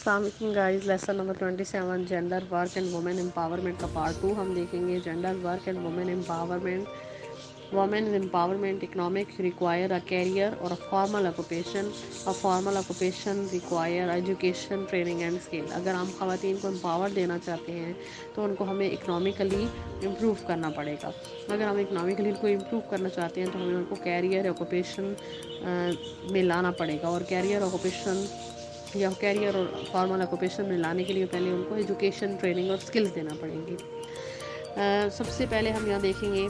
السلام علیکم guys. Lesson number 27 gender work and women empowerment کا پارٹ 2 ہم دیکھیں گے. Gender work and women empowerment. Women empowerment economic require a career اور formal occupation. Formal occupation require education training and skill. اگر ہم خواتین کو امپاور دینا چاہتے ہیں تو ان کو ہمیں اکنامکلی امپروو کرنا پڑے گا. اگر ہم اکنامکلی ان کو امپروو کرنا چاہتے ہیں تو ہمیں ان کو کیریئر آکوپیشن میں لانا پڑے گا. اور کیریئر آکوپیشن یا کیریئر اور فارمل آکوپیشن میں لانے کے لیے پہلے ان کو ایجوکیشن ٹریننگ اور اسکلز دینا پڑیں گی. سب سے پہلے ہم یہاں دیکھیں گے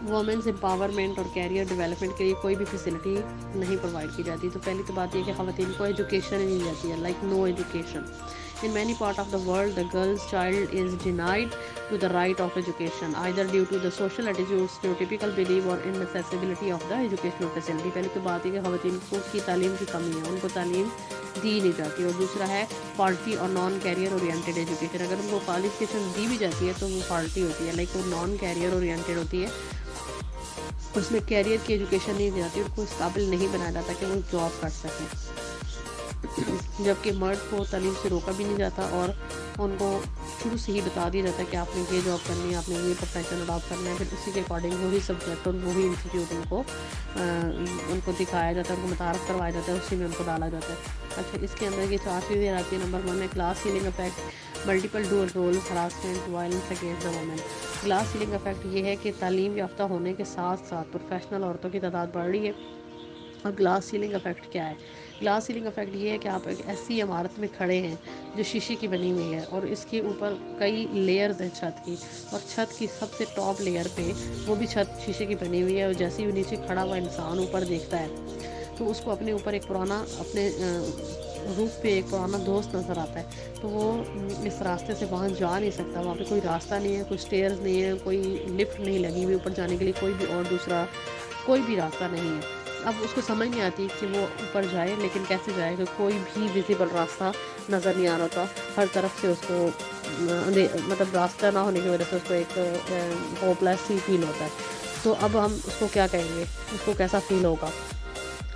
وومنس امپاورمنٹ اور کیریئر ڈیولپمنٹ کے لیے کوئی بھی فیسلٹی نہیں پرووائڈ کی جاتی. تو پہلی تو بات یہ کہ خواتین کو ایجوکیشن ہی نہیں جاتی ہے, like no education. In many parts of the world, the girl's child is denied to the right of education, either due to the social attitudes, stereotypical belief or inaccessibility of the educational facility. پہلے تو بات ہے کہ خواتین کی تعلیم کی کمی ہے, ان کو تعلیم دی نہیں جاتی. اور دوسرا ہے فالٹی اور نان کیریئر اورینٹیڈ ایجوکیشن. اگر ان کو کوالیفکیشن دی بھی جاتی ہے تو وہ فالٹی ہوتی ہے, لائک وہ نان کیریئر اورینٹیڈ ہوتی ہے, اس میں کیریئر کی ایجوکیشن نہیں دی جاتی, ان کو اس قابل نہیں بنایا جاتا کہ وہ جاب کر سکیں. جبکہ مرد کو تعلیم سے روکا بھی نہیں جاتا اور ان کو شروع سے ہی بتا دیا جاتا ہے کہ آپ نے یہ جاب کرنی ہے, آپ نے یہ پروفیشن اڈاپٹ کرنا ہے. پھر اسی کے اکارڈنگ وہی سبجیکٹ اور وہی انسٹیٹیوٹ ان کو دکھایا جاتا ہے, ان کو متعارف کروایا جاتا ہے, اسی میں ان کو ڈالا جاتا ہے. اچھا, اس کے اندر یہ 4 چیزیں آتی ہیں. نمبر 1 ہے glass ceiling effect, multiple dual roles, harassment, violence against the women. Glass ceiling effect یہ ہے کہ تعلیم یافتہ ہونے کے ساتھ ساتھ پروفیشنل عورتوں کی تعداد بڑھ رہی ہے. اور گلاس سیلنگ افیکٹ کیا ہے؟ گلاس سیلنگ افیکٹ یہ ہے کہ آپ ایک ایسی عمارت میں کھڑے ہیں جو شیشے کی بنی ہوئی ہے اور اس کے اوپر کئی لیئرز ہیں چھت کی, اور چھت کی سب سے ٹاپ لیئر پہ وہ بھی چھت شیشے کی بنی ہوئی ہے, اور جیسے ہی نیچے کھڑا ہوا انسان اوپر دیکھتا ہے تو اس کو اپنے اوپر ایک پرانا اپنے روف پہ ایک پرانا دوست نظر آتا ہے. تو وہ اس راستے سے وہاں جا نہیں سکتا, وہاں پہ کوئی راستہ نہیں ہے, کوئی سٹیئرز نہیں ہے, کوئی لفٹ نہیں لگی ہوئی اوپر جانے کے لیے, کوئی بھی اور دوسرا کوئی بھی راستہ نہیں ہے. اب اس کو سمجھ نہیں آتی کہ وہ اوپر جائے, لیکن کیسے جائے کہ کوئی بھی ویزیبل راستہ نظر نہیں آ رہا تھا. ہر طرف سے اس کو مطلب راستہ نہ ہونے کی وجہ سے اس کو ایک ہوپ لیس ہی فیل ہوتا ہے. تو اب ہم اس کو کیا کہیں گے, اس کو کیسا فیل ہوگا؟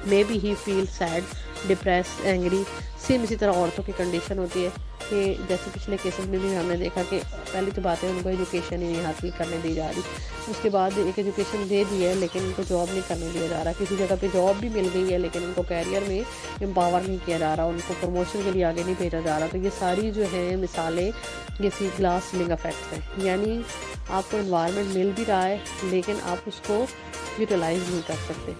Maybe he feel sad, depress, angry. Same اسی طرح عورتوں کی کنڈیشن ہوتی ہے کہ جیسے پچھلے کیسز میں بھی ہم نے دیکھا کہ پہلی تو بات ہے ان کو ایجوکیشن ہی نہیں حاصل کرنے دی جا رہی. اس کے بعد ایک ایجوکیشن دے دی ہے لیکن ان کو جاب نہیں کرنے دیا جا رہا. کسی جگہ پہ جاب بھی مل گئی ہے لیکن ان کو کیریئر میں امپاور نہیں کیا جا رہا, ان کو پروموشن کے لیے آگے نہیں بھیجا جا رہا. تو یہ ساری جو ہیں مثالیں یہ گلاس سیلنگ افیکٹس ہیں. یعنی آپ کو انوائرمنٹ مل بھی رہا ہے لیکن آپ اس کو یوٹیلائز نہیں کر سکتے.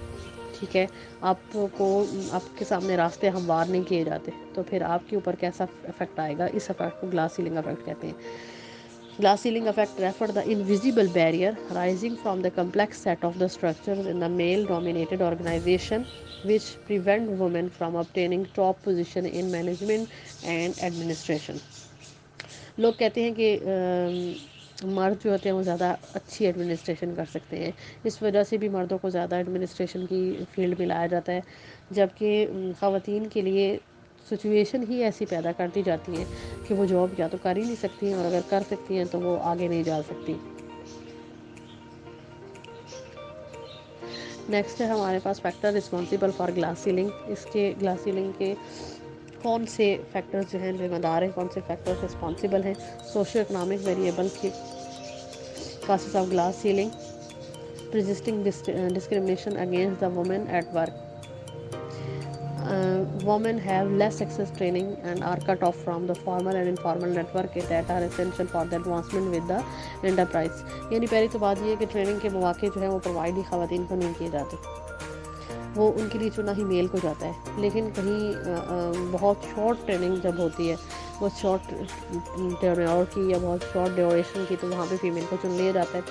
ٹھیک ہے, آپ کو آپ کے سامنے راستے ہموار نہیں کیے جاتے, تو پھر آپ کے اوپر کیسا افیکٹ آئے گا؟ اس افیکٹ کو گلاس سیلنگ افیکٹ کہتے ہیں. Glass ceiling effect refer the invisible barrier rising from the complex set of the structures in the male-dominated organization which prevent women from obtaining top position in management and administration. لوگ کہتے ہیں کہ مرد جو ہوتے ہیں وہ زیادہ اچھی ایڈمنسٹریشن کر سکتے ہیں, اس وجہ سے بھی مردوں کو زیادہ ایڈمنسٹریشن کی فیلڈ میں لایا جاتا ہے, جبکہ خواتین کے لیے سچویشن ہی ایسی پیدا کر دی جاتی ہیں کہ وہ جاب یا تو کر ہی نہیں سکتی ہیں, اور اگر کر سکتی ہیں تو وہ آگے نہیں جا سکتی. نیکسٹ ہے ہمارے پاس factor responsible for glass ceiling. اس کے گلاس سیلنگ کے کون سے فیکٹرز جو ہیں ذمہ دار ہیں, کون سے فیکٹرز رسپانسیبل ہیں؟ سوشو اکنامک ویریبلس کی causes of glass ceiling, persisting discrimination against the women at work. Women have less access training and are cut off from the formal and informal network that are essential for the advancement with the enterprise. یعنی پہلی تو بات یہ ہے کہ training کے مواقع جو ہیں وہ پرووائڈ ہی خواتین کو نہیں کیے جاتے, وہ ان کے لیے چنا ہی میل کو جاتا ہے. لیکن کہیں بہت شارٹ ٹریننگ جب ہوتی ہے, بہت شارٹ ٹرینر کی یا بہت شارٹ ڈیوریشن کی, تو وہاں پہ فیمیل کو چن لیا جاتا ہے.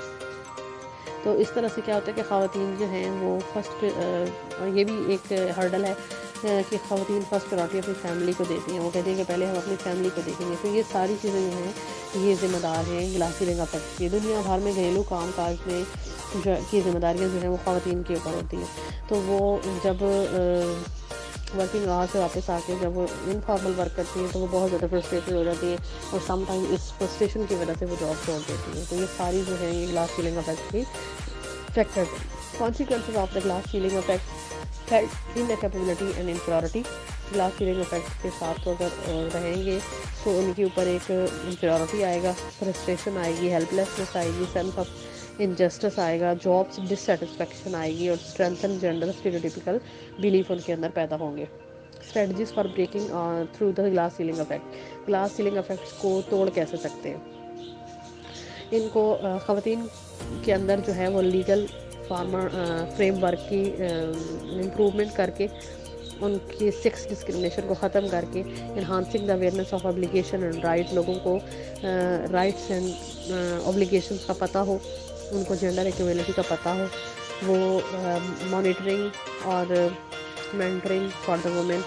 تو اس طرح سے کیا ہوتا ہے کہ خواتین جو ہیں وہ فرسٹ, یہ بھی ایک ہرڈل ہے کہ خواتین فرسٹ پرائرٹی اپنی فیملی کو دیتی ہیں. وہ کہتی ہیں کہ پہلے ہم اپنی فیملی کو دیکھیں گے. تو یہ ساری چیزیں جو ہیں یہ ذمہ دار ہیں گلاس سیلنگ افیکٹ کی. دنیا بھر میں گھریلو کام کاج میں کی ذمہ داریاں جو ہیں وہ خواتین کے اوپر ہوتی ہیں. تو وہ جب ورکنگ آور سے واپس آ کے جب وہ انفارمل ورک کرتی ہیں تو وہ بہت زیادہ فرسٹریٹڈ ہو جاتی ہیں, اور سم ٹائم اس فرسٹریشن کی وجہ سے وہ جاب چھوڑ دیتی ہیں. تو یہ ساری جو ہیں یہ گلاس سیلنگ افیکٹ کی فیکٹرز ہیں. Consequences of the glass ceiling effect, felt incapability and inferiority, glass ceiling effect کے ساتھ تو اگر رہیں گے تو ان کے اوپر ایک انفیریورٹی آئے گا، فرسٹریشن آئے گی، ہیلپ لیسنس آئے گی، سینس آف انجسٹس آئے گا، جابس ڈسسیٹسفیکشن آئے گی، اور اسٹرینتھن جینڈر اسٹیریوٹیپیکل بلیف ان کے اندر پیدا ہوں گے۔ Strategies for breaking through the glass ceiling effect, glass ceiling effects کو توڑ کیسے سکتے ہیں؟ ان کو خواتین کے اندر جو ہے وہ لیگل فریم ورک کی امپرومنٹ کر کے، ان کی سیکس ڈسکرمنیشن کو ختم کر کے، enhancing the awareness of obligation and right, لوگوں کو رائٹس اینڈ ابلیگیشنس کا پتہ ہو، ان کو جینڈر ایکویلٹی کا پتہ ہو، وہ مانیٹرنگ اور مینٹرنگ فار دا وومن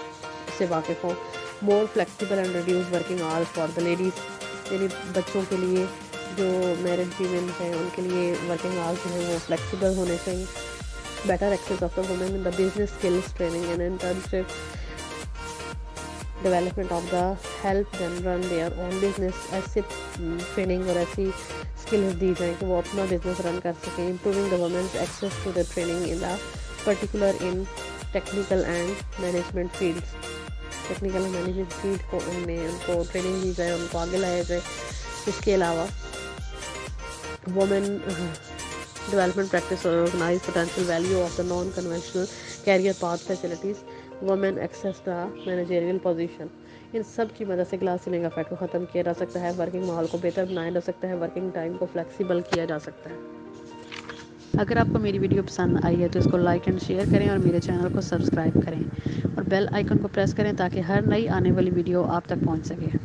سے واقف ہوں، more flexible and reduce working hours for the ladies, یعنی بچوں کے لیے جو میرڈ فیمل ہیں ان کے لیے ورکنگ آورس جو ہیں وہ فلیکسیبل ہونے چاہیے، better access of the women in the business skills training and internship, development of the help them run their own business, ایسی ٹریننگ اور ایسی اسکلز دی جائیں کہ وہ اپنا بزنس رن کر سکیں، improving the women's access to the training in the particular in technical and management fields, technical and management field کو ان میں ان کو ٹریننگ دی جائے، ان کو آگے لایا جائے۔ اس کے علاوہ وومن ڈیولپمنٹ پریکٹس اور organize potential value of the non conventional career path facilities, women access the managerial position, ان سب کی مدد سے گلاس سیلنگ افیکٹ کو ختم کیا جا سکتا ہے، ورکنگ ماحول کو بہتر بنایا جا سکتا ہے، ورکنگ ٹائم کو فلیکسیبل کیا جا سکتا ہے۔ اگر آپ کو میری ویڈیو پسند آئی ہے تو اس کو لائک اینڈ شیئر کریں اور میرے چینل کو سبسکرائب کریں اور بیل آئیکن کو پریس کریں تاکہ ہر نئی آنے والی ویڈیو آپ تک پہنچ سکے۔